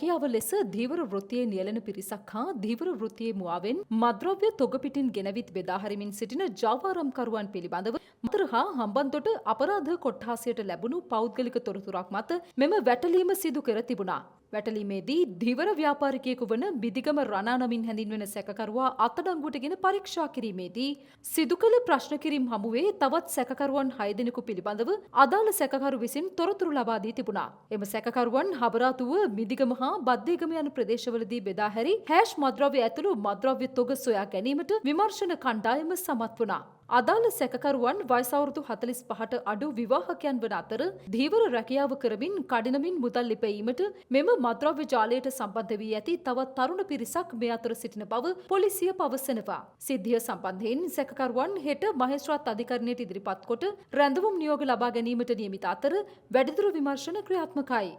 රැකියාව ලෙස ධීවර වෘත්තියේ නියැලෙන පිරිසක් හා ධීවර වෘත්තියේ මුවාවෙන් මද්‍රව්‍ය තොග පිටින් ගෙනවිත් බෙදා හරිමින් සිටින ජාවාරම්කරුවන් පිළිබඳව මතර හා හම්බන්තොට අපරාධ කොට්ඨාසයට ලැබුණු පෞද්ගලික තොරතුරක් මත මෙම වැටලීම සිදු කර තිබුණා. වැටලීමේදී ධීවර ව්‍යාපාරිකයෙකු වන බිදිගම රණා නමින් හැඳින්වෙන සැකකරුවා අත්අඩංගුවටගෙන පරීක්ෂා කිරීමේදී සිදු කළ ප්‍රශ්න කිරීම් හමුවේ තවත් සැකකරුවන් 6 දෙනෙකු පිළිබඳව අදාළ සැකකරු විසින් තොරතුරු ලබා දී තිබුණා. එම සැකකරුවන් හබරාතුව මිදිගම හා බද්දේගම යන ප්‍රදේශවලදී බෙදා හැරි හැෂ් මද්‍රව්‍ය ඇතුළු මද්‍රව්‍ය තොග සොයා ගැනීමට විමර්ශන කණ්ඩායම සමත් වුණා. අදාළ සැකකරුවන් වයස අවුරුදු 45ට අඩු විවාහකයන් වන අතර ධීවර රැකියාව කරමින් කඩිනමින් මුදල් ලිපීමට මෙම මද්‍රව්‍ය ජාලයට සම්බන්ධ වී ඇති තවත් තරුණ පිරිසක් මේ අතර සිටින බව පොලිසිය පවසනවා. සිද්ධිය සම්බන්ධයෙන් සැකකරුවන් හෙට මහේස්ත්‍රාත් අධිකරණයට ඉදිරිපත් කොට රැඳවුම් නියෝග ලබා ගැනීමට නියමිත අතර වැඩිදුර විමර්ශන ක්‍රියාත්මකයි.